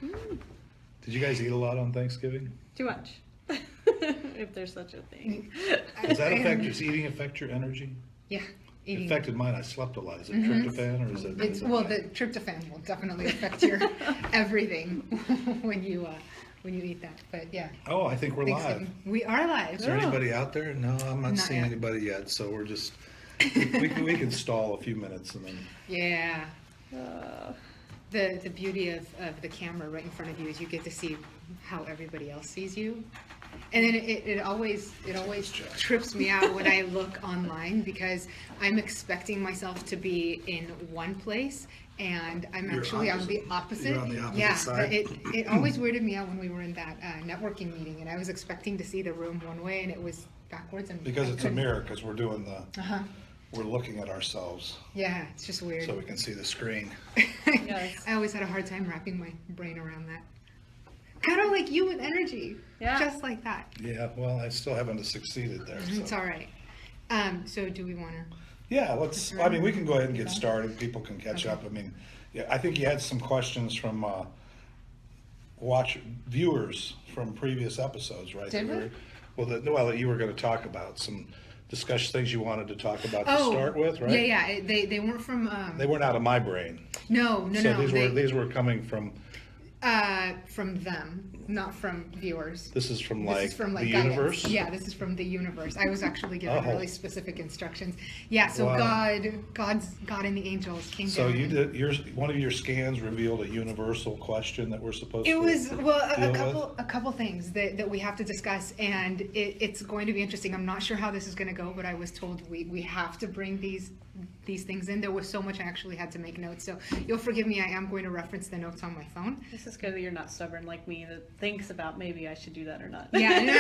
Did you guys eat a lot on Thanksgiving? Too much. If there's such a thing. Does that does eating affect your energy? Yeah. It Eating. affected mine. I slept a lot. Is it tryptophan or is it? Well, the tryptophan will definitely affect your everything when you eat that. But yeah. Oh, I think we're live. Thanksgiving. We are live. Is there anybody out there? No, I'm not seeing yet. anybody yet. So we're just we can stall a few minutes and then. Yeah. The beauty of the camera right in front of you is you get to see how everybody else sees you. And then it always trips me out when I look online because I'm expecting myself to be in one place and I'm actually on the opposite. You're on the opposite side. It always weirded me out when we were in that networking meeting and I was expecting to see the room one way and it was backwards. And Because it's a mirror, because we're doing the, Uh-huh. we're looking at ourselves Yeah, it's just weird. so we can see the screen. Yes. I always had a hard time wrapping my brain around that. Kind of like you with energy. Yeah. Just like that. Yeah, well, I still haven't succeeded there. It's So. all right. So do we want to? Yeah, I mean, we can go ahead and get started. People can catch up. I mean, yeah, I think you had some questions from viewers from previous episodes, right? Did we? Well, you were going to talk about some things you wanted to talk about to start with, right? Yeah. They weren't from. They weren't out of my brain. No. So these were coming from. From them, not from viewers. This is from This is from the guidance. universe. Yeah, this is from the universe. I was actually given Oh. really specific instructions. Yeah, so Wow. God and the angels came So down. you did one of your scans revealed a universal question that we're supposed It to. was deal a couple things that we have to discuss, and it's going to be interesting. I'm not sure how this is going to go, but I was told we have to bring these things in. There was so much I actually had to make notes, so you'll forgive me. I am going to reference the notes on my phone. This is good that you're not stubborn like me that thinks about maybe I should do that or not. Yeah, no.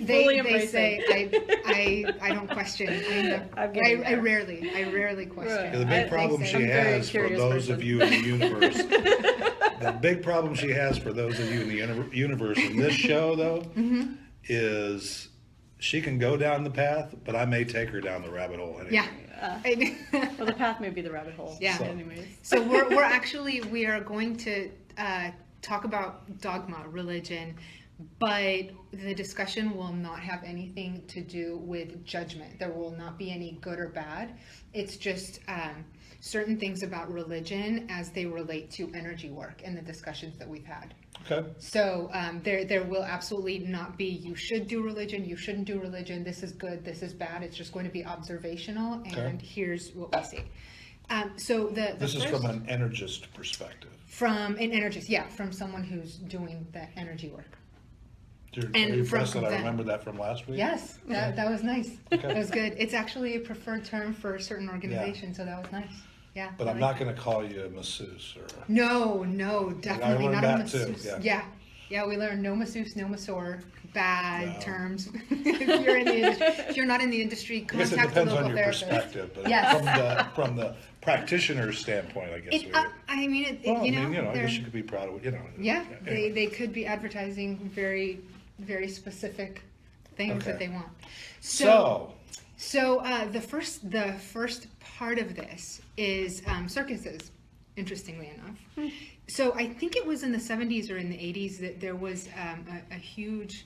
Fully They say embracing. I don't question. I'm getting I there. rarely question. Right. The big problem They she say- I'm a very has for curious those of person. you in the universe. The big problem she has for those of you in the universe in this show, though, is she can go down the path, but I may take her down the rabbit hole anyway. Yeah. Well, the path may be the rabbit hole. Yeah. So, anyways. So we are going to talk about dogma, religion, but the discussion will not have anything to do with judgment. There will not be any good or bad. It's just certain things about religion as they relate to energy work and the discussions that we've had. Okay. So there will absolutely not be you should do religion, you shouldn't do religion, this is good, this is bad. It's just going to be observational and here's what we see. So This is first, from an energist perspective. from an energist, yeah, from someone who's doing the energy work. Are And you from impressed that I them. remember that from last week? Yes, that was nice. Okay. That was good. It's actually a preferred term for certain organizations, so that was nice. Yeah. But I I'm like not going to call you a masseuse or. No, definitely learned not a that too, masseuse. yeah. Yeah, we learned no masseuse, no masseur, bad No. terms. If you're in the industry, if you're not in the industry, I guess it contact a depends local on your therapist. perspective, but Yes. from the practitioner's standpoint, I guess. I mean, Well, I I they're- guess you could be proud of it, yeah, anyway. they could be advertising very, very specific things Okay. that they want. So, the first part of this is circuses, interestingly enough. So I think it was in the 70s or in the 80s that there was a huge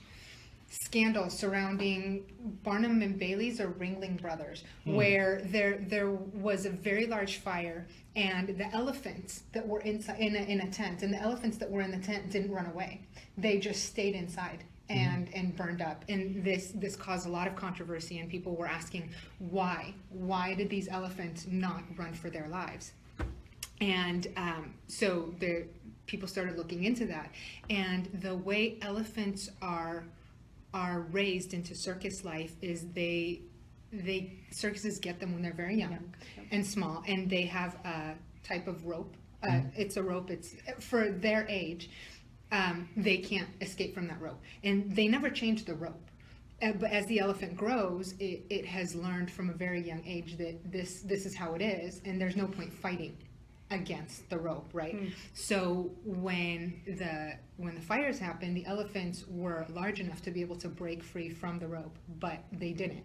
scandal surrounding Barnum and Bailey's or Ringling Brothers, where there was a very large fire and the elephants that were inside in a tent, and the elephants that were in the tent didn't run away. They just stayed inside and burned up. And this caused a lot of controversy, and people were asking why did these elephants not run for their lives? And so people started looking into that, and the way elephants are raised into circus life is circuses get them when they're very young and small, and they have a type of rope. It's a rope. It's for their age. They can't escape from that rope, and they never change the rope. But as the elephant grows, it has learned from a very young age that this is how it is, and there's no point fighting against the rope, right? So when the fires happened, the elephants were large enough to be able to break free from the rope, but they didn't,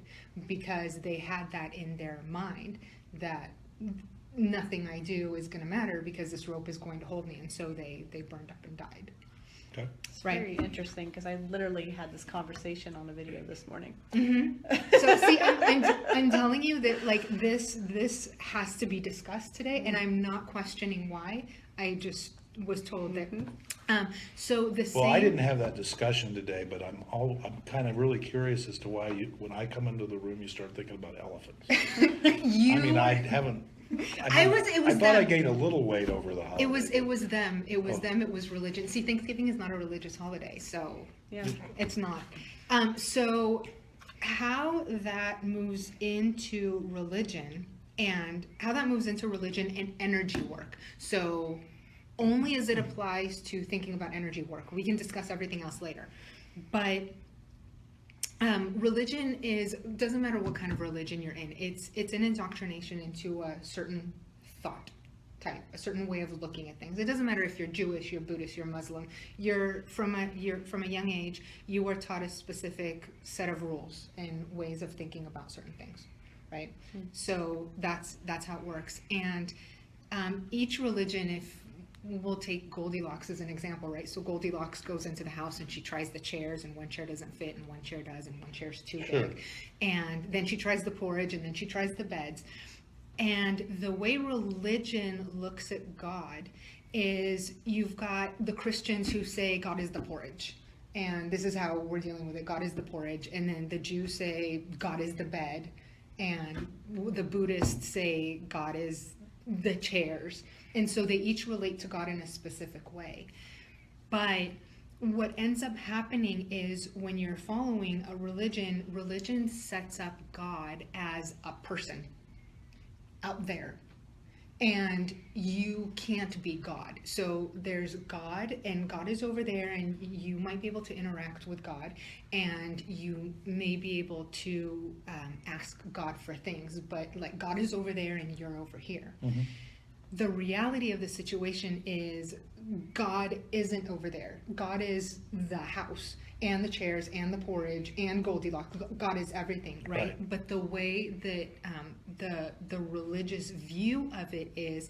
because they had that in their mind that nothing I do is going to matter because this rope is going to hold me. And so they burned up and died. Okay. It's Right. very interesting because I literally had this conversation on a video this morning. So see, I'm telling you that like this has to be discussed today, and I'm not questioning why. I just was told that. So the same. Well, I didn't have that discussion today, but I'm kind of really curious as to why when I come into the room, you start thinking about elephants. You. I mean, I haven't. It was I thought them. I gained a little weight over the holiday. It was them. It was Oh. them. It was religion. See, Thanksgiving is not a religious holiday, so Yeah. it's not. So how that moves into religion and energy work. So only as it applies to thinking about energy work. We can discuss everything else later. But religion doesn't matter what kind of religion you're in. It's an indoctrination into a certain thought type, a certain way of looking at things. It doesn't matter if you're Jewish, you're Buddhist, you're Muslim. You're from a young age, you are taught a specific set of rules and ways of thinking about certain things, right? So that's how it works. And each religion, if we'll take Goldilocks as an example, right? So Goldilocks goes into the house and she tries the chairs, and one chair doesn't fit and one chair does, and one chair's too big. And then she tries the porridge, and then she tries the beds. And the way religion looks at God is you've got the Christians who say God is the porridge. And this is how we're dealing with it. God is the porridge. And then the Jews say God is the bed. And the Buddhists say God is the chairs. And so they each relate to God in a specific way. But what ends up happening is when you're following a religion sets up God as a person out there. And you can't be God. So there's God, and God is over there, and you might be able to interact with God, and you may be able to ask God for things, but like God is over there and you're over here. The reality of the situation is God isn't over there. God is the house and the chairs and the porridge and Goldilocks. God is everything, right? But the way that the religious view of it is,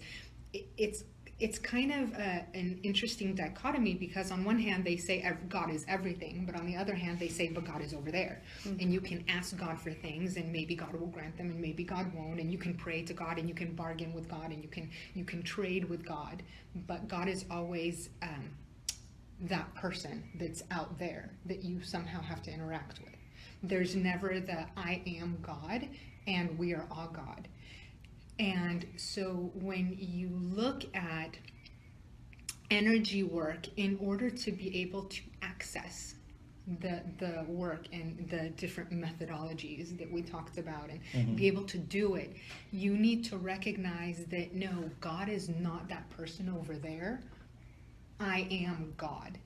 it's kind of an interesting dichotomy, because on one hand they say God is everything, but on the other hand they say, but God is over there. And you can ask God for things, and maybe God will grant them, and maybe God won't, and you can pray to God, and you can bargain with God, and you can trade with God, but God is always that person that's out there that you somehow have to interact with. There's never the I am God and we are all God. And so when you look at energy work, in order to be able to access the work and the different methodologies that we talked about and be able to do it, you need to recognize that no, God is not that person over there. I am God,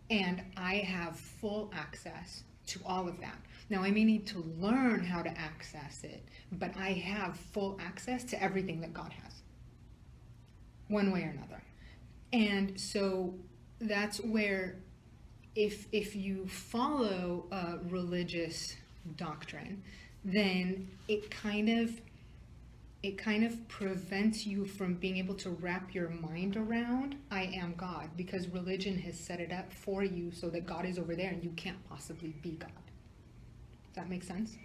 and I have full access to all of that. Now, I may need to learn how to access it, but I have full access to everything that God has, one way or another. And so that's where, if you follow a religious doctrine, then it kind of prevents you from being able to wrap your mind around I am God, because religion has set it up for you so that God is over there and you can't possibly be God. Does that make sense?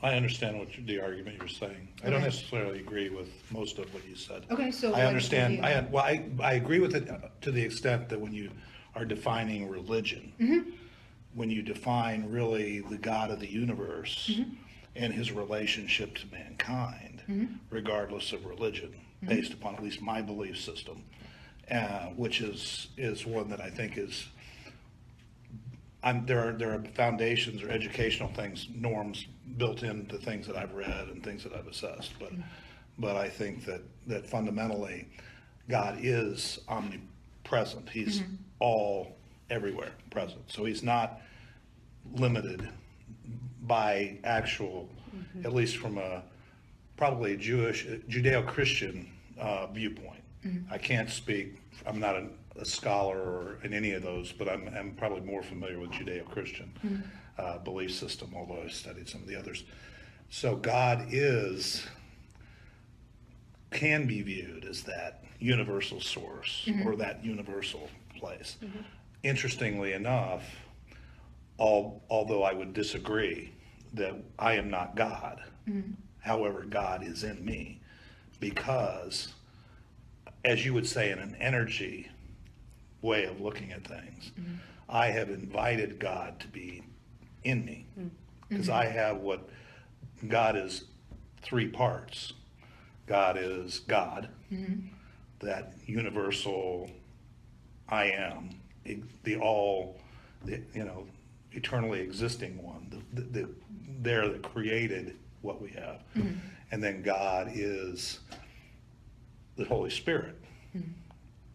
I understand the argument you're saying. I don't necessarily agree with most of what you said. Okay, so I understand. I agree with it to the extent that when you are defining religion, when you define really the God of the universe and his relationship to mankind, regardless of religion, based upon at least my belief system, which is one that I think is. There are foundations or educational things, norms built into things that I've read and things that I've assessed, but I think that fundamentally God is omnipresent. He's everywhere present. So he's not limited by actual, at least from probably a Judeo-Christian viewpoint. I can't speak. I'm not a scholar or in any of those, but I'm probably more familiar with Judeo-Christian belief system, although I've studied some of the others. So God can be viewed as that universal source or that universal place. Interestingly enough, although I would disagree that I am not God, however, God is in me, because, as you would say, in an energy way of looking at things, I have invited God to be in me, because I have what God is: three parts. God is God, that universal I am, eternally existing one, there that created what we have. And then God is the Holy Spirit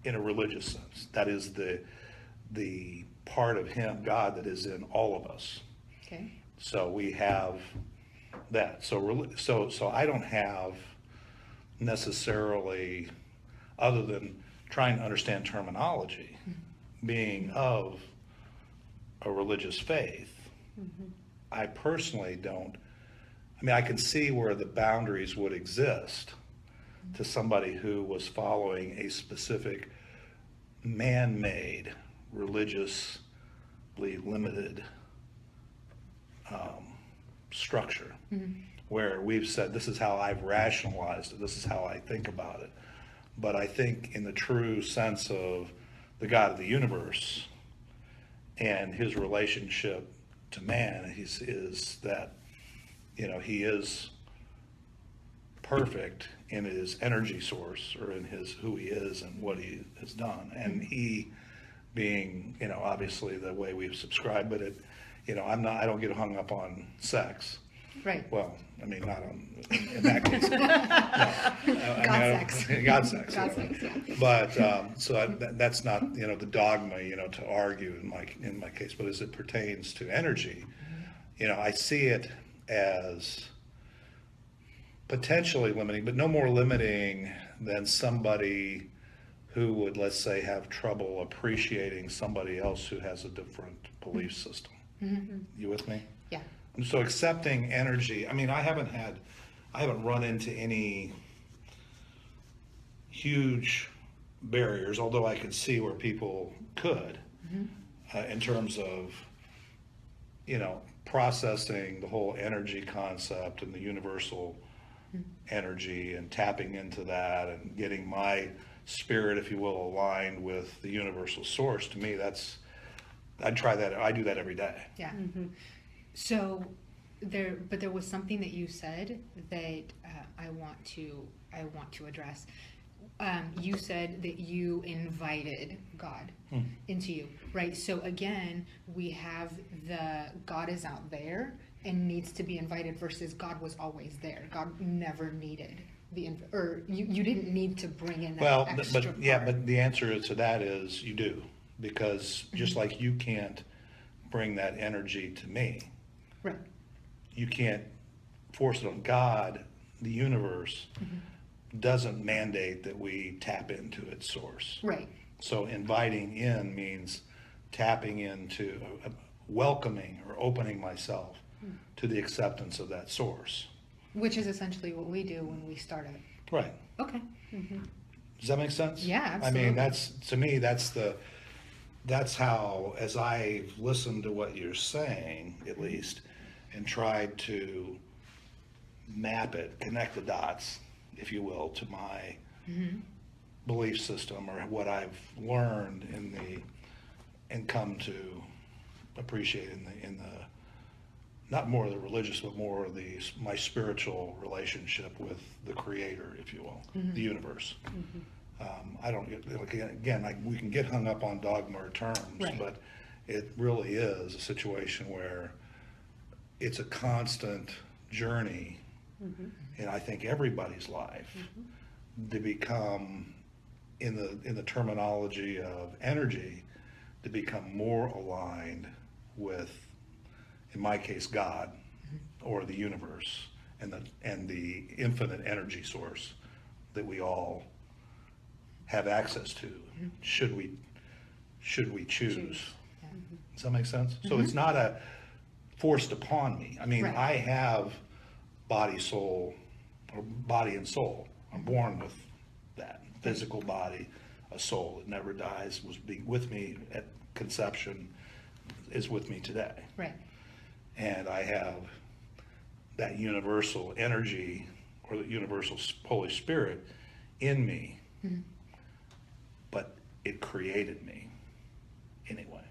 in a religious sense. That is the part of Him, God, that is in all of us. Okay. So we have that. So I don't have necessarily, other than trying to understand terminology, being of a religious faith, I personally don't. I mean, I can see where the boundaries would exist to somebody who was following a specific man-made, religiously limited structure, where we've said, this is how I've rationalized it, this is how I think about it. But I think in the true sense of the God of the universe and His relationship to man, is that, He is perfect in His energy source, or in who He is and what He has done. And He being, obviously the way we've subscribed, but I don't get hung up on sex. Right. Well, I mean, not in that case. No. God sex. God sex, yeah. But, that's not, the dogma, to argue in my case. But as it pertains to energy, I see it as potentially limiting, but no more limiting than somebody who would, let's say, have trouble appreciating somebody else who has a different belief system. You with me? Yeah. And so accepting energy, I mean, I haven't run into any huge barriers, although I could see where people could, in terms of, processing the whole energy concept and the universal energy, and tapping into that and getting my spirit, if you will, aligned with the universal source. To me, I'd try that. I do that every day. Yeah. So there was something that you said that I want to address. You said that you invited God into you, right? So again, we have the God is out there and needs to be invited versus God was always there. God never needed you didn't need to bring in that extra part. But the answer to that is you do, because just like you can't bring that energy to me, right? You can't force it on God. The universe doesn't mandate that we tap into its source. Right. So inviting in means tapping into, welcoming or opening myself to the acceptance of that source. Which is essentially what we do when we start it. Right. Okay. Does that make sense? Yeah, absolutely. I mean, to me, that's how, as I've listened to what you're saying, at least, and tried to map it, connect the dots, if you will, to my belief system, or what I've learned and come to appreciate in the not more of the religious, but more of my spiritual relationship with the Creator, if you will, the universe. I don't get, we can get hung up on dogma or terms, right. But it really is a situation where it's a constant journey, in I think everybody's life, to become, in the terminology of energy, to become more aligned with, in my case, God, or the universe, and the infinite energy source that we all have access to, should we choose. Yeah. Does that make sense? So it's not forced upon me. I mean, right. I have body and soul. I'm born with that physical body, a soul that never dies, was with me at conception, is with me today. Right. And I have that universal energy or the universal Holy Spirit in me, but it created me anyway,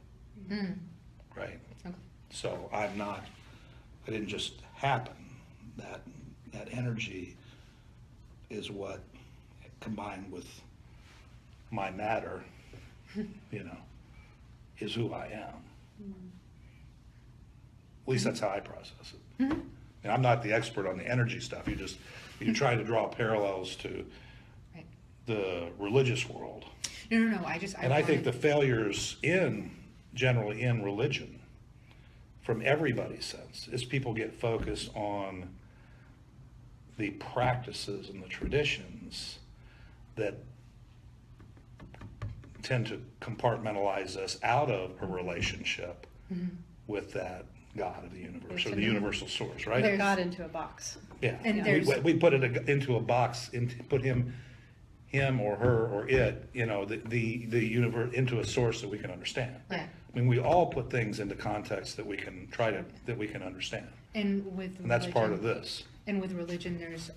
right? Okay. So I didn't just happen. That energy is what, combined with my matter, is who I am. At least that's how I process it. And I'm not the expert on the energy stuff. You try to draw parallels to Right. the religious world. No. I think the failures generally in religion, from everybody's sense, is people get focused on the practices and the traditions that tend to compartmentalize us out of a relationship with that God of the universe, or the universal source, right? Put God into a box. Yeah, And we put it into a box, put him or her or it, the universe, into a source that we can understand. Yeah. I mean, we all put things into context that we can understand, And with and that's part of religion- this. And with religion, there's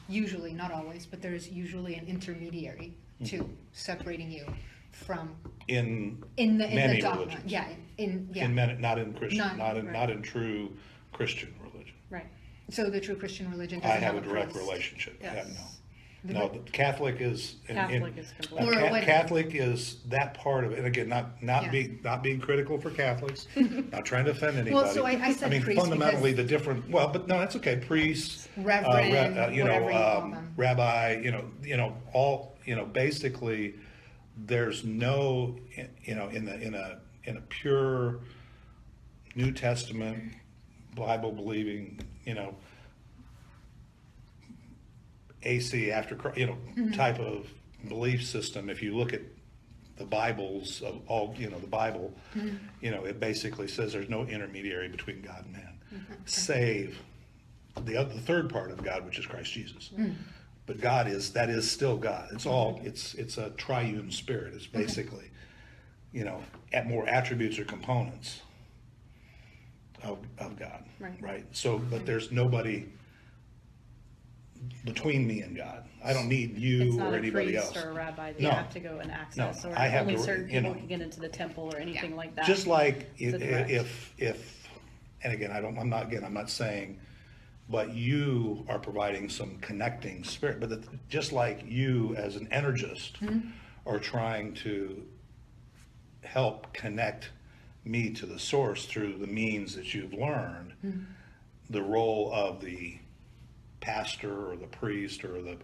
usually, not always, but there's usually an intermediary to separating you from In in many the dogma. religions. Yeah, In many, not in Christian, Not- not in true Christian religion. Right. So the true Christian religion I doesn't have have a direct priest. relationship. Yes. Yeah, no, the Catholic is. Catholic is completely. Or what- Catholic is that part of it, and again, not Yeah. being critical for Catholics, not trying to offend anybody. Well, so I said mean, priest fundamentally, because- the different, but no, that's okay, priests. Reverend, whatever you call them. Rabbi, all, basically, there's no, in a pure New Testament, Bible believing, AC after, type of belief system. If you look at the Bibles of all, the Bible, it basically says there's no intermediary between God and man, save the third part of God, which is Christ Jesus. But that is still God. It's all, it's a triune spirit. It's basically, at more attributes or components of God. Right. So, but there's nobody between me and God. I don't need It's you not or a anybody priest else. or a rabbi that No. you have to go and access, No, or I have only to, certain people can get into the temple or anything like that. Just like It's a direct. if, and again, I'm not saying, but you are providing some connecting spirit, but just like you as an energist are trying to help connect me to the source through the means that you've learned, the role of the pastor or the priest or the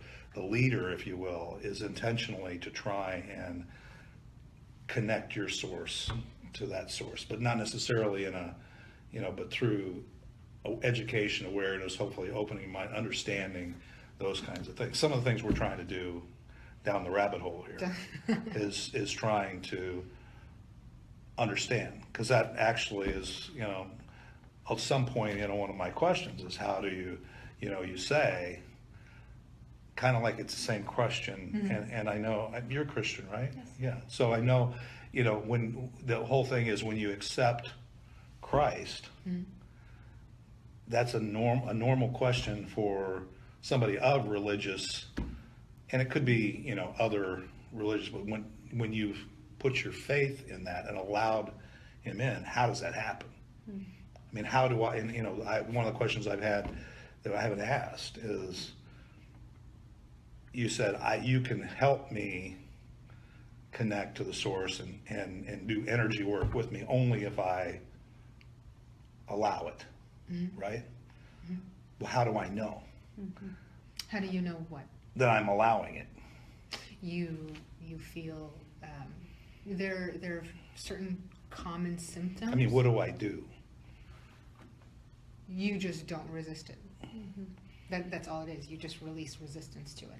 leader, if you will, is intentionally to try and connect your source to that source, but not necessarily but through education, awareness, hopefully opening mind, understanding those kinds of things. Some of the things we're trying to do down the rabbit hole here is trying to understand, because that actually is, at some point, one of my questions is how do you, you say, kind of like it's the same question, and I know, you're a Christian, right? Yes. Yeah, so I know, when the whole thing is when you accept Christ, that's a normal question for somebody of religious, and it could be, other religious, but when you've put your faith in that and allowed him in, how does that happen? I mean, how do I, and one of the questions I've had that I haven't asked is, you said, you can help me connect to the source and do energy work with me only if I allow it, right? Well, how do I know How do you know what? that I'm allowing it? You feel there are certain common symptoms. I mean, what do I do? You just don't resist it. That's all it is. You just release resistance to it.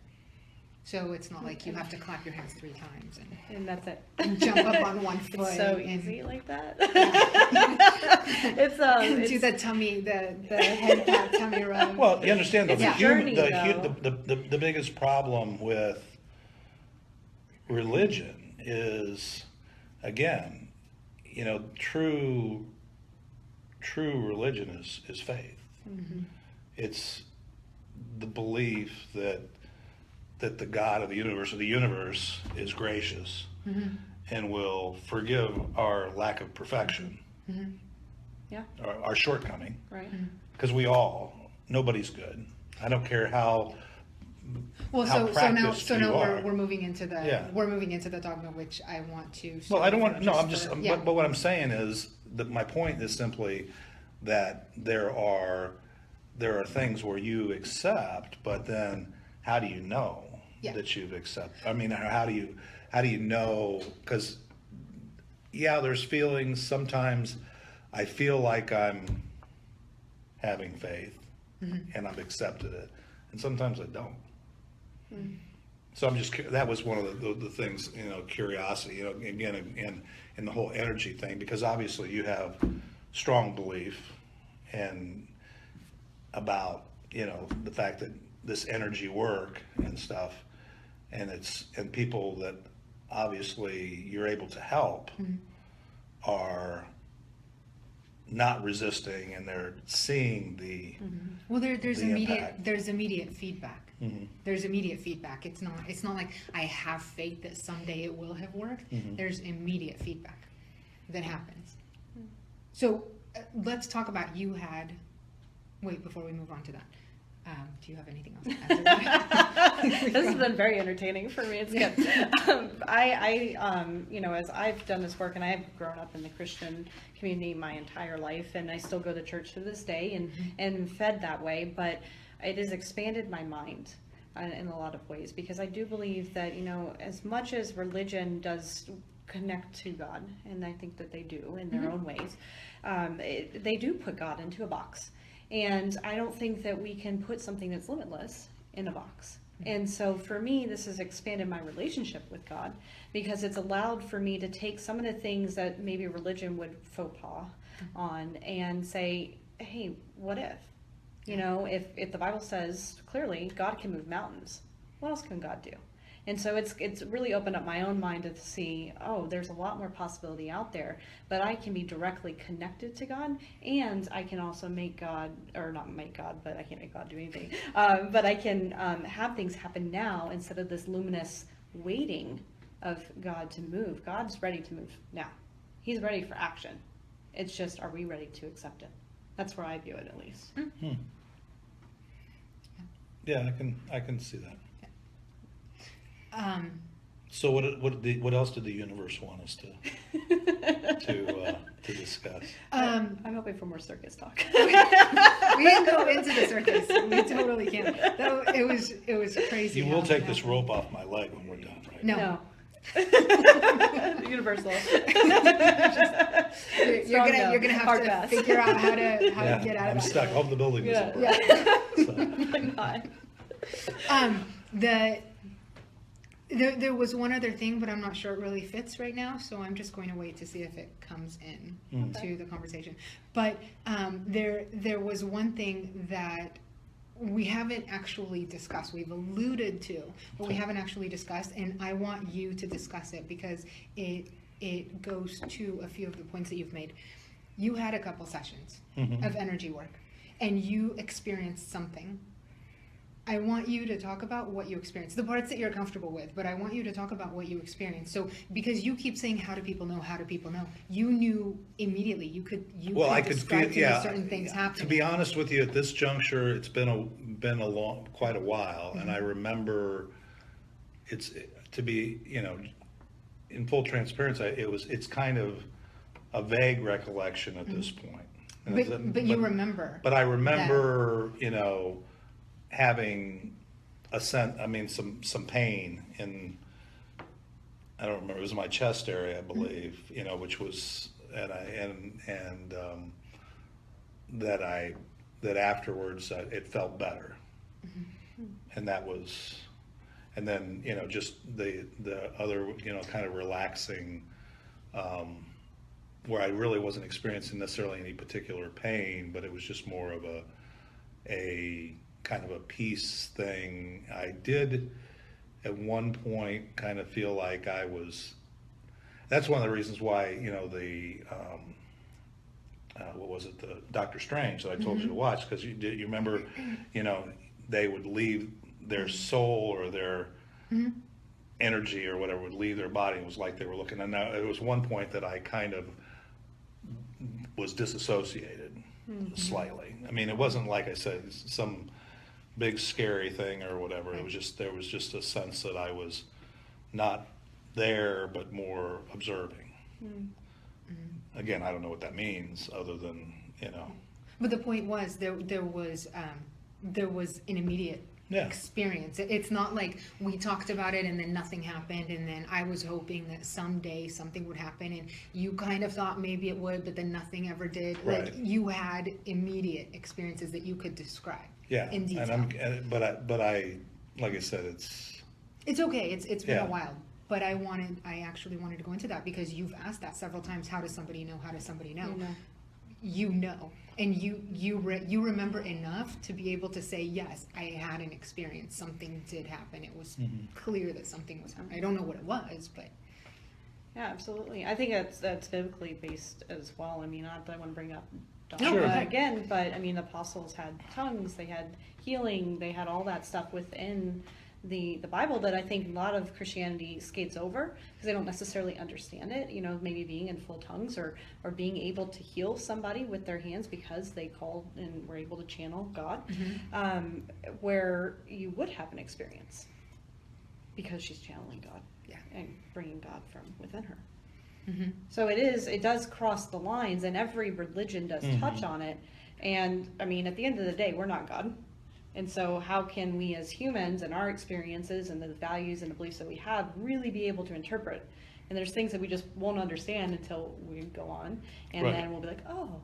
So it's not like you have to clap your hands 3 times And that's it. and jump up on one foot. It's so and, easy like that. Yeah. It's do it's, the tummy, the head pat tummy rub. Well, you understand though, It's the, a journey, the biggest problem with religion is, again, you know, true religion is faith. Mm-hmm. It's the belief that the God of the universe, or the universe, is gracious Mm-hmm. and will forgive our lack of perfection, Mm-hmm. yeah, our shortcoming, right. because nobody's good. I don't care how Well, how so now practiced you are. we're moving into the Yeah. dogma, which I want to. Well, I don't want, start no, with I'm just, yeah. but what I'm saying is, that my point is simply that there are things where you accept, but then how do you know Yeah. that you've accepted? I mean, how do you know? Because, yeah, there's feelings. Sometimes I feel like I'm having faith and I've accepted it, and sometimes I don't. So I'm just, that was one of the things, you know, curiosity, you know, again, in the whole energy thing, because obviously you have strong belief and about, you know, the fact that this energy work and stuff, and people that obviously you're able to help are not resisting, and they're seeing the Well, there's the immediate impact. there's immediate feedback. There's immediate feedback. It's not like I have faith that someday it will have worked. There's immediate feedback that happens. So let's talk about wait, before we move on to that. Do you have anything else to add to that? This has been very entertaining for me. It's good. You know, as I've done this work, and I've grown up in the Christian community my entire life, and I still go to church to this day, and fed that way, but it has expanded my mind in a lot of ways, because I do believe that, you know, as much as religion does connect to God, and I think that they do in their own ways, they do put God into a box. And I don't think that we can put something that's limitless in a box. And so for me, this has expanded my relationship with God, because it's allowed for me to take some of the things that maybe religion would faux pas on and say, hey, what if? You know, if the Bible says clearly God can move mountains, what else can God do? And so it's really opened up my own mind to see, oh, there's a lot more possibility out there, but I can be directly connected to God, and I can also make God, or not make God, but I can't make God do anything, but I can have things happen now instead of this luminous waiting of God to move. God's ready to move now. He's ready for action. It's just, are we ready to accept it? That's where I view it, at least. Yeah, I can see that. Um, So what else did the universe want us to discuss? I'm hoping for more circus talk. we didn't go into the circus. We totally can't. Though it was crazy. You how will it take this happened. rope off my leg when we're done, right? No. Universal. You're gonna have Hard to pass. figure out how to get out I'm of that. stuck. Hope the building Yeah. isn't broken. Yeah. Like not. There was one other thing, but I'm not sure it really fits right now, so I'm just going to wait to see if it comes in to the conversation. But there was one thing that we haven't actually discussed. We've alluded to, but we haven't actually discussed, and I want you to discuss it because it goes to a few of the points that you've made. You had a couple sessions of energy work, and you experienced something. I want you to talk about what you experienced, the parts that you're comfortable with, but I want you to talk about what you experienced. So, because you keep saying, how do people know, how do people know? You knew immediately. You could describe to me certain things happening. To be honest with you, at this juncture, it's been quite a while, and I remember to be, you know, in full transparency, it's kind of a vague recollection at this point. But you remember. But I remember, you know, having some pain in, I don't remember, it was in my chest area, I believe, you know, which was, that afterwards it felt better. And that was, and then, you know, just the other, you know, kind of relaxing, where I really wasn't experiencing necessarily any particular pain, but it was just more of a kind of a peace thing. I did at one point kind of feel like I was, that's one of the reasons why, you know, the what was it, the Doctor Strange that I told you to watch, because you remember, you know, they would leave their soul or their energy or whatever would leave their body. It was like they were looking, and now it was one point that I kind of was disassociated slightly. I mean, it wasn't, like I said, some big scary thing or whatever. It was just, there was just a sense that I was not there, but more observing. Again, I don't know what that means, other than, you know. But the point was there was an immediate experience. It's not like we talked about it and then nothing happened, and then I was hoping that someday something would happen, and you kind of thought maybe it would, but then nothing ever did. Right. Like, you had immediate experiences that you could describe. Yeah, in detail. but I, like I said, It's okay. It's been Yeah. a while, but I actually wanted to go into that because you've asked that several times. How does somebody know? How does somebody know? You know, and you remember enough to be able to say, yes, I had an experience. Something did happen. It was clear that something was happening. I don't know what it was, but. Yeah, absolutely. I think that's biblically based as well. I mean, not that I want to bring up Sure. dogma again, but I mean, the apostles had tongues, they had healing, they had all that stuff within the Bible that I think a lot of Christianity skates over because they don't necessarily understand it. You know, maybe being in full tongues or being able to heal somebody with their hands because they called and were able to channel God, where you would have an experience because she's channeling God, and bringing God from within her. So it does cross the lines, and every religion does touch on it. And I mean, at the end of the day, we're not God. And so how can we as humans and our experiences and the values and the beliefs that we have really be able to interpret? And there's things that we just won't understand until we go on, and then we'll be like, oh,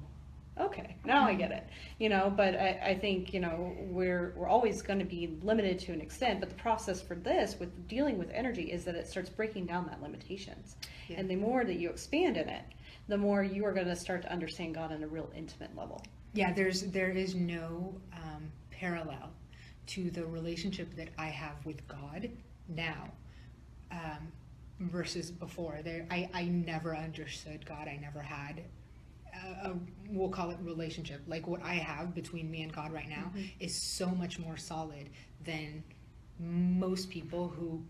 okay, now I get it. You know, but I think, you know, we're always going to be limited to an extent, but the process for this with dealing with energy is that it starts breaking down that limitations. And the more that you expand in it, the more you are going to start to understand God on a real intimate level. Yeah, there is no parallel to the relationship that I have with God now versus before. I never understood God. I never had we'll call it relationship. Like what I have between me and God right now is so much more solid than most people who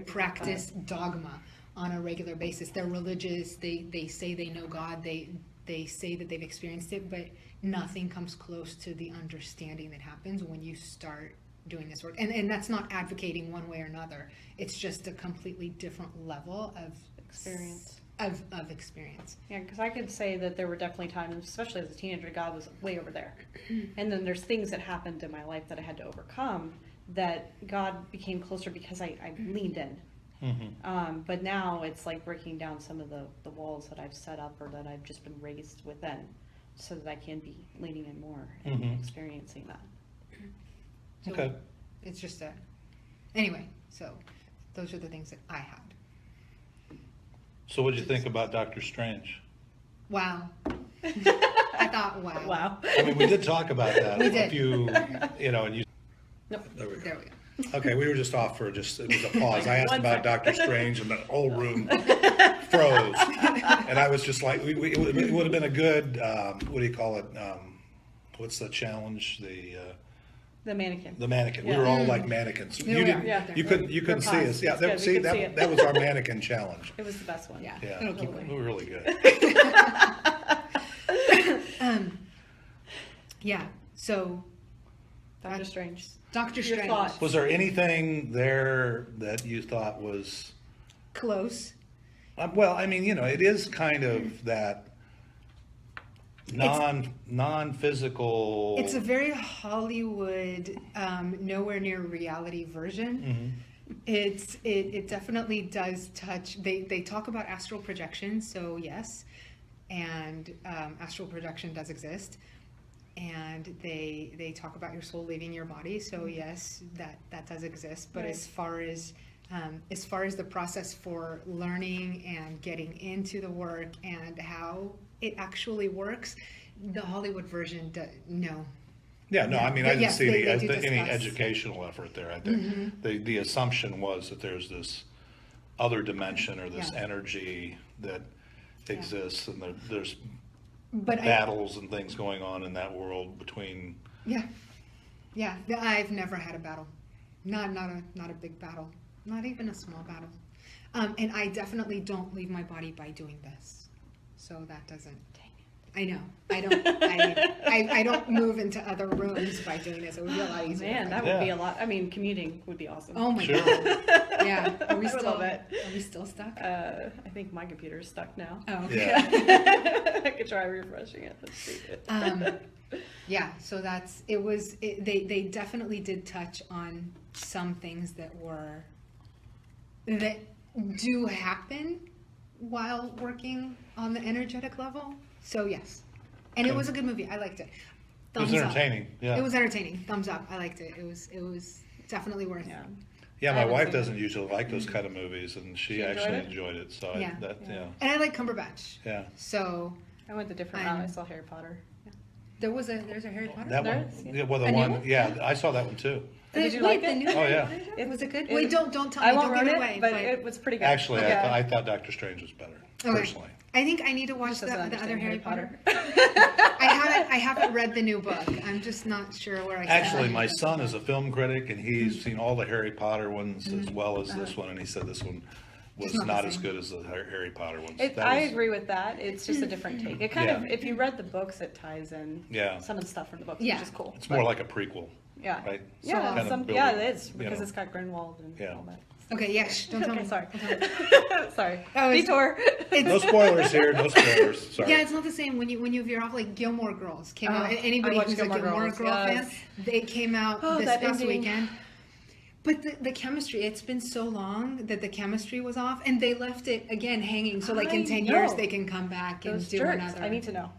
practice dogma on a regular basis. They're religious. They say they know God. They say that they've experienced it, but nothing comes close to the understanding that happens when you start doing this work. And that's not advocating one way or another. It's just a completely different level of Experience. Of experience. Yeah, because I could say that there were definitely times, especially as a teenager, God was way over there. And then there's things that happened in my life that I had to overcome that God became closer because I leaned in. But now it's like breaking down some of the walls that I've set up or that I've just been raised within so that I can be leaning in more and experiencing that. So Okay. It's just anyway, so those are the things that I had. So what did you think about Doctor Strange? Wow. I thought, wow. Wow. I mean, we did talk about that. We A did. few, you know, and you. Nope. There we go. There we go. Okay, we were just off for it was a pause. I asked One about second. Doctor Strange, and the whole room froze. And I was just like, it would have been a good, what do you call it? What's the challenge? The mannequin. The mannequin. We Yeah. were all like mannequins. Yeah, You we didn't. are. Yeah. You couldn't see We're us. Yeah. paused. It's good. We could see it. That was our mannequin challenge. It was the best one. Yeah. Yeah. It'll keep Totally. We were really good. Yeah. So Doctor Strange. Doctor Your Strange. thoughts? Was there anything there that you thought was? Close. Well, I mean, you know, it is kind of that non-physical. It's a very Hollywood, nowhere near reality version. It definitely does touch. They talk about astral projection, so yes, and astral projection does exist. and they talk about your soul leaving your body. So yes, that does exist. But Right. as far as the process for learning and getting into the work and how it actually works, the Hollywood version, no. Yeah, no, Yeah. I mean, But I didn't yes, see they do any discuss. educational effort there. I think the assumption was that there's this other dimension or this Yeah. energy that exists, and there's But battles and things going on in that world between. Yeah, I've never had a battle, not a big battle, not even a small battle, and I definitely don't leave my body by doing this, so that doesn't. I know, I don't, I don't move into other rooms by doing this. It would be a lot easier. Man, if I that did. would be a lot. I mean, commuting would be awesome. Oh my Sure. god. Yeah. Are we I would still? love it. Are we still stuck? I think my computer's stuck now. Oh. Okay. Yeah. I could try refreshing it. Let's see. Yeah, so they definitely did touch on some things that do happen while working on the energetic level. So yes, and it was a good movie. I liked it. It was Thumbs up. entertaining. Yeah. It was entertaining. Thumbs up. I liked it. It was definitely worth Yeah. it. Yeah, I my haven't wife seen doesn't usually like those kind of movies, and she She enjoyed actually it? enjoyed it. So Yeah. yeah. And I like Cumberbatch. Yeah. So I went the different route. I saw Harry Potter. Yeah. there's a Harry Potter. That There one. is, yeah. Yeah, well, the A new one. one? Yeah, I saw that one too. Did you Wait, like it? the new Oh, Harry yeah. Potter? Was it good? It- Wait, don't tell I me. won't Don't give ruin it it, away. but it was pretty good. Actually, Yeah. I thought Doctor Strange was better, Okay. personally. I think I need to watch Just the doesn't other understand Harry Potter. Potter. I haven't read the new book. I'm just not sure where I stand. Actually, my son is a film critic, and he's seen all the Harry Potter ones as well as this one, and he said this one was It's not the not as same. good as the Harry Potter ones. It, That I was- agree with that. It's just a different take. It kind of, Yeah. if you read the books, it ties in Yeah. some of the stuff from the books, Yeah. which is cool. It's more like a prequel, yeah, right? yeah, Kind of some, building, yeah, it is you because know. it's got Grindelwald and Yeah. all that. Okay, yes. Don't tell Okay, me. sorry. Don't tell me. Sorry. Oh, it's- Detour. No spoilers here. No spoilers. Sorry. Yeah, it's not the same when you veer off. Like Gilmore Girls came out. Oh, Anybody I watched who's a Gilmore Gilmore Girls, Girl yes. fan, they came out Oh, this that past ending. weekend. But the chemistry, it's been so long that the chemistry was off, and they left it again hanging. So like in I 10 years, know. they can come back and Those do jerks. another. I need to know.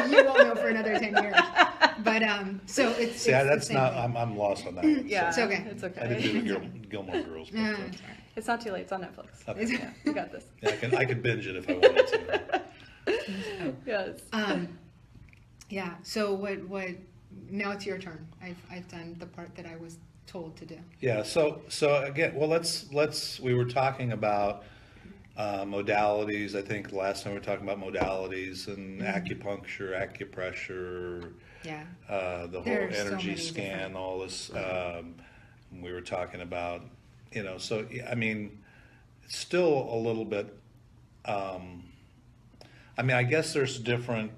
You won't know for another 10 years. But so it's See, it's the that's same not. thing. I'm lost on that one. Yeah, It's okay. It's I didn't okay. do the Gilmore Girls. But, Yeah, it's all right. It's not too late. It's on Netflix. Okay. Yeah, you got this. yeah, I could binge it if I wanted to. Yes. Yeah. So what? Now it's your turn. I've done the part that I was told to do. Yeah. So again, well, let's. We were talking about modalities. I think the last time we were talking about modalities and acupuncture, acupressure, Yeah. the whole There are so energy many scan, different- all this. We were talking about, so yeah, I mean, it's still a little bit. I mean, I guess there's different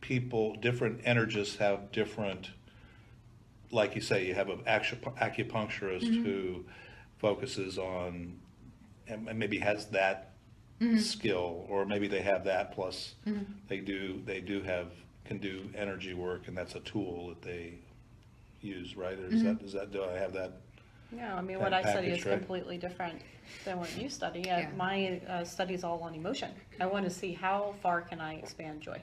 people, different energists have different. Like you say, you have an acupuncturist who focuses on, and maybe has that skill, or maybe they have that plus they can do energy work, and that's a tool that they use, right? Or is that do I have that? No, I mean, That what I study package, is right? completely different than what you study. Yeah. My study is all on emotion. I want to see how far can I expand joy?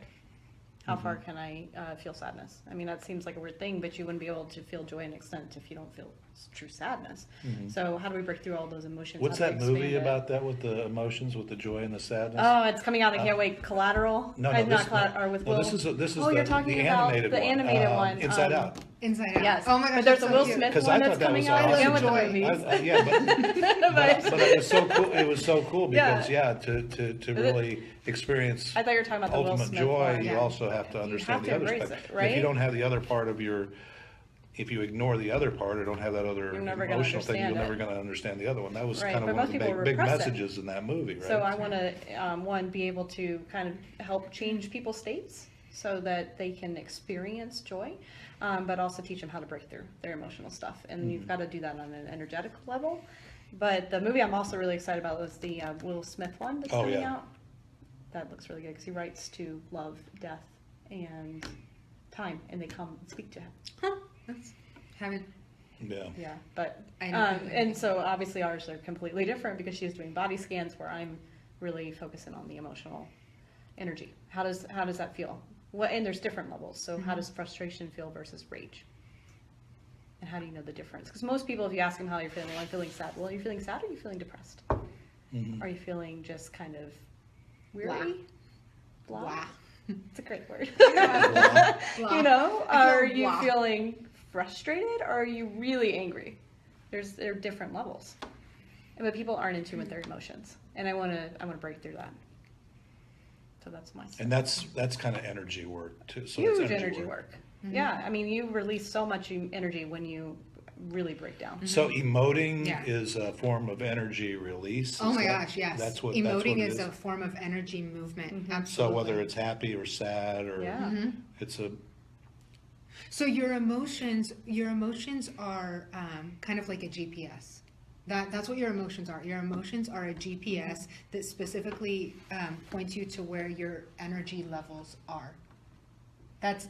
How far can I feel sadness? I mean, that seems like a weird thing, but you wouldn't be able to feel joy and extent if you don't feel true sadness. So how do we break through all those emotions? What's How do that we movie expand it? about that with the emotions, with the joy and the sadness? Oh, it's coming out. I can't wait. Collateral. No, Not Collateral. Or with well, Will. this is Oh, you're talking the about animated the one. animated one. Inside Out. Inside Out. Yes. Oh my gosh. But there's that's a Will so cute. Smith 'Cause I one thought that's that coming was out awesome. again with the Joy. movies. Yeah, but it was so cool. It was so cool because Yeah. to really experience I thought you were talking about the Will ultimate Smith joy, one. you Yeah. also have to You understand have the to other embrace stuff. it, right? If you don't have the other part of if you ignore the other part or don't have that other You're never gonna emotional thing, you're understand never it. going to understand the other one. That was Right, kind but of one most of the people big repress it. messages in that movie, right? So I want to, one, be able to kind of help change people's states so that they can experience joy, but also teach them how to break through their emotional stuff. And you've got to do that on an energetic level. But the movie I'm also really excited about was the Will Smith one that's Oh, coming yeah. out. That looks really good because he writes to love, death, and time, and they come and speak to him. Huh. That's, haven't. yeah. Yeah, but I know. and so obviously ours are completely different because she's doing body scans where I'm really focusing on the emotional energy. How does that feel? And there's different levels. So how does frustration feel versus rage? And how do you know the difference? Because most people, if you ask them how you're feeling, well, I'm feeling sad. Well, are you feeling sad or are you feeling depressed? Are you feeling just kind of weary? Blah. Blah. It's a great word. Blah. You know, I are feel you blah. feeling frustrated or are you really angry? There are different levels. But people aren't in tune with their emotions. And I want to break through that. So that's my And that's kind of energy work too. So huge it's energy work. Yeah, I mean, you release so much energy when you really break down. So emoting Yeah. is a form of energy release. Oh is my that- gosh, yes. That's what Emoting it is a form of energy movement. So Absolutely. whether it's happy or sad or Yeah. it's a So your emotions are kind of like a GPS. That's what your emotions are. Your emotions are a GPS that specifically points you to where your energy levels are. That's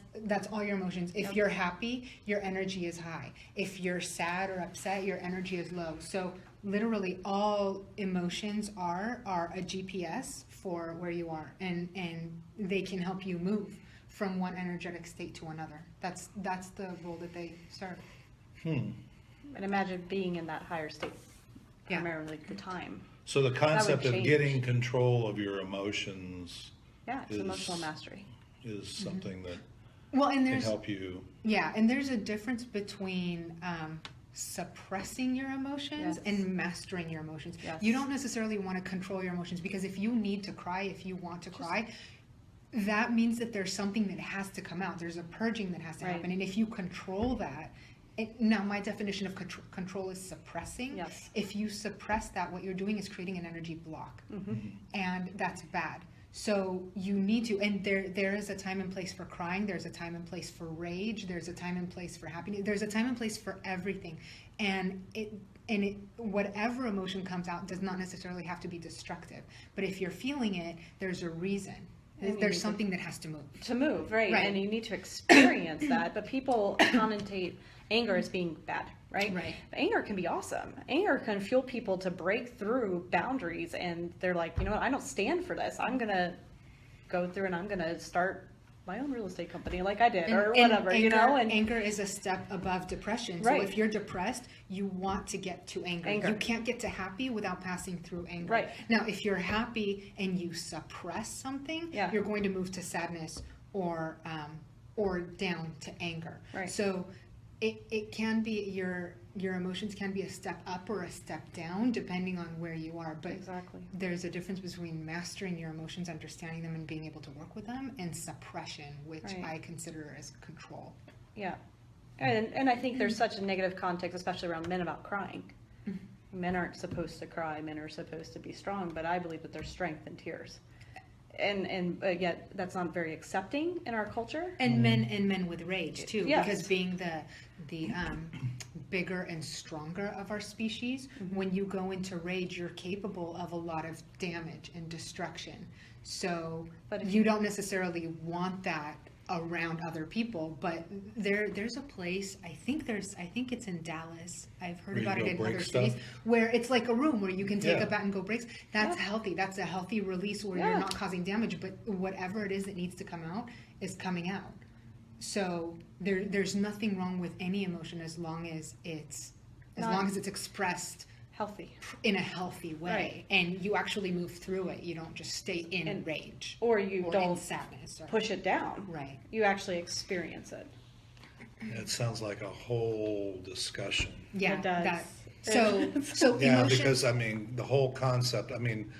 all your emotions. If you're happy, your energy is high. If you're sad or upset, your energy is low. So literally all emotions are a GPS for where you are, and they can help you move from one energetic state to another. That's the role that they serve. And imagine being in that higher state, Yeah. primarily the time. so the concept of change. getting control of your emotions Yeah, it's Is- emotional mastery. is something that Well, and can there's help you. yeah, and there's a difference between suppressing your emotions Yes. and mastering your emotions. Yes. You don't necessarily want to control your emotions, because if you need to cry, if you want to cry, that means that there's something that has to come out. There's a purging that has to Right. happen. And if you control that, now my definition of control is suppressing. Yes. If you suppress that, what you're doing is creating an energy block. Mm-hmm. And that's bad. So you need to, and there is a time and place for crying. There's a time and place for rage. There's a time and place for happiness. There's a time and place for everything. And whatever emotion comes out does not necessarily have to be destructive. But if you're feeling it, there's a reason. And you need There's to- something that has to move. To move, right? Right. And you need to experience that. But people connotate anger as being bad, right? Right. But anger can be awesome. Anger can fuel people to break through boundaries, and they're like, you know what? I don't stand for this. I'm gonna go through and I'm gonna start my own real estate company, like I did, or whatever, you know. And anger is a step above depression. Right. So if you're depressed, you want to get to anger. Anger. You can't get to happy without passing through anger. Right. Now, if you're happy and you suppress something, Yeah. you're going to move to sadness or down to anger. Right. So it can be your emotions can be a step up or a step down depending on where you are. But Exactly. there's a difference between mastering your emotions, understanding them, and being able to work with them, and suppression, which Right. I consider as control. Yeah. And I think there's such a negative context, especially around men, about crying. Men aren't supposed to cry. Men are supposed to be strong. But I believe that there's strength in tears. And yet that's not very accepting in our culture. And men with rage too, Yes. because being the bigger and stronger of our species, when you go into rage, you're capable of a lot of damage and destruction. So But if you don't necessarily want that around other people, but there's a place, I think it's in Dallas, I've heard Where you about it go in break other stuff? cities, where it's like a room where you can take Yeah. a bat and go breaks. That's Yeah. healthy. That's a healthy release where Yeah. you're not causing damage, but whatever it is that needs to come out is coming out. So there's nothing wrong with any emotion as long as it's expressed Healthy. in a healthy way, Right. and you actually move through it. You don't just stay in And- rage Or you or in don't sadness. Or, push it down. Right. You actually experience it. It sounds like a whole discussion. Yeah. It does. That, so Yeah, emotion. because I mean, the whole concept, I mean,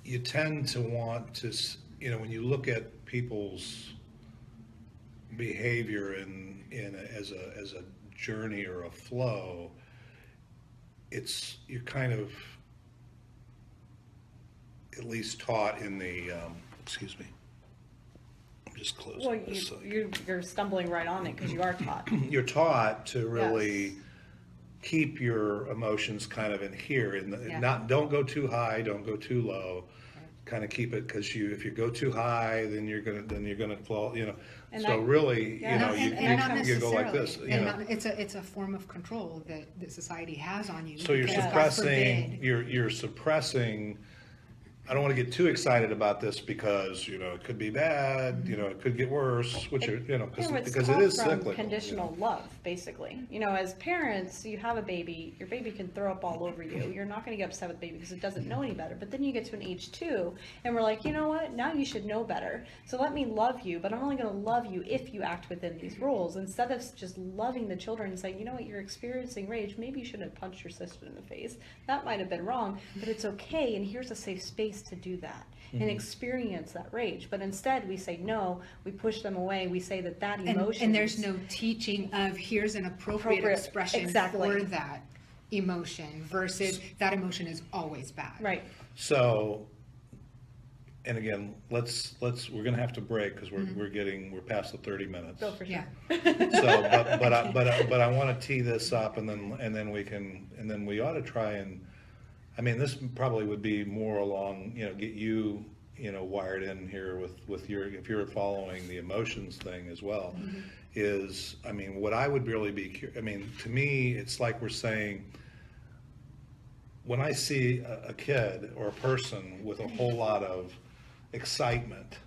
you tend to want to, when you look at people's behavior as a journey or a flow, you're kind of at least taught in the, excuse me, I'm just closing Well, this. you're stumbling right on it because you are taught. You're taught to really Yes. keep your emotions kind of in here, and Yeah. don't go too high, don't go too low. Kind of keep it, because if you go too high, then you're gonna fall. And so really, yeah. No, you and not you go like necessarily. this. And not, it's a form of control that society has on you. So you're because God suppressing. forbid- You're suppressing I don't want to get too excited about this because, it could be bad, it could get worse, which, It's because it called is from cyclical. conditional love, basically. As parents, you have a baby, your baby can throw up all over you. You're not going to get upset with the baby because it doesn't know any better. But then you get to an age 2, and we're like, you know what? Now you should know better. So let me love you, but I'm only going to love you if you act within these rules. Instead of just loving the children and saying, you know what, you're experiencing rage. Maybe you shouldn't have punched your sister in the face. That might have been wrong, but it's okay, and here's a safe space to do that and experience that rage. But instead we say no, we push them away, we say that emotion and there's no teaching of here's an appropriate expression exactly. for that emotion versus that emotion is always bad. right. So, and again, we're gonna have to break because we're past the 30 minutes. Go for sure. Yeah. So, but I want to tee this up, and then we ought to try and, this probably would be more along, get you, wired in here with your, if you're following the emotions thing as well, is, what I would really be, to me, it's like we're saying, when I see a kid or a person with a whole lot of excitement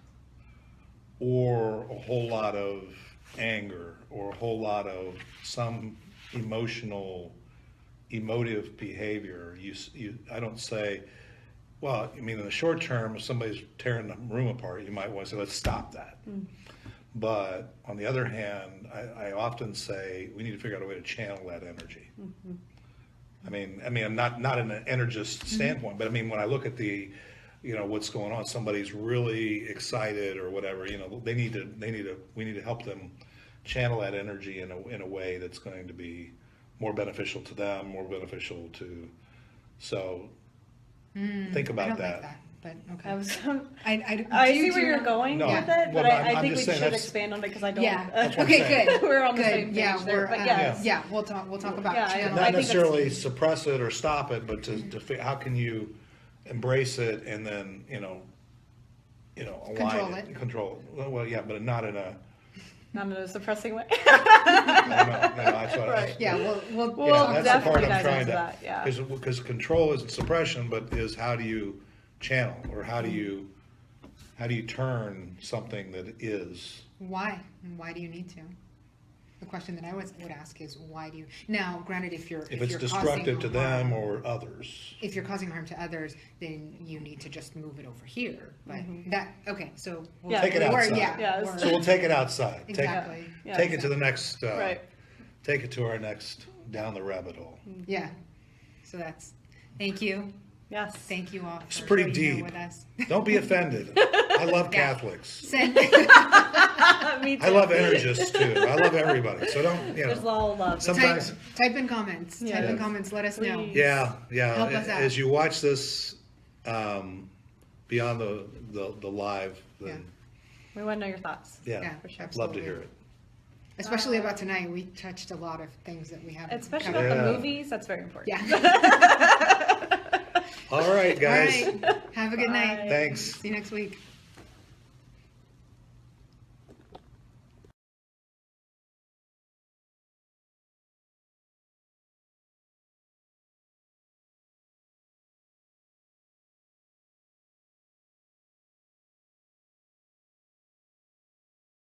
or a whole lot of anger or a whole lot of some emotive behavior, I don't say, well, in the short term, if somebody's tearing the room apart, you might want to say, let's stop that. But on the other hand, I often say we need to figure out a way to channel that energy. I'm not in an energist standpoint, but when I look at the, what's going on, somebody's really excited or whatever, we need to help them channel that energy in a way that's going to be more beneficial to them, more beneficial to, so think about I don't that. like that, but okay. I was, I see where you're going No, with it, well, but I'm I think we just saying should that's- expand on it because I don't. Yeah. That's what I'm Okay. saying. Good. We're on the Good. same page Yeah. there, but yes. Yeah. We'll talk about. Yeah, channel. Not I think necessarily suppress it or stop it, but how can you embrace it and then, align Control it. it. Control it. Well, yeah, but not in a, Not in a suppressing way. that's what Right. Yeah. We'll yeah, that's the part definitely I'm dive trying into to, that, yeah. because control isn't suppression, but is how do you channel, or how do you turn something that is. Why? And why do you need to? The question that I would ask is why do you? Now, granted, if If you're it's destructive causing to them harm, or others. if you're causing harm to others, then you need to just move it over here. But that okay, so we'll Yeah. Take it outside. Yeah, we're- So we'll take it outside. exactly. Yeah. Take it to the next, Right. take it to our next down the rabbit hole. Yeah. So that's. Thank you. Yes. Thank you all. It's for pretty being here deep. with us. Don't be offended. I love Yeah. Catholics. Send. Me too. I love energists too. I love everybody. So don't, There's all love. sometimes, type in comments. Yeah. Type in comments. Let us know. Please. yeah. Help us out. As you watch this, beyond the live, then, We want to know your thoughts. yeah, Yeah, for sure. love to absolutely. hear it. Especially about tonight, we touched a lot of things that we haven't. Especially covered. about the Yeah. movies, that's very important. Yeah. All right, guys. All right. Have a good night. Bye. Thanks. See you next week.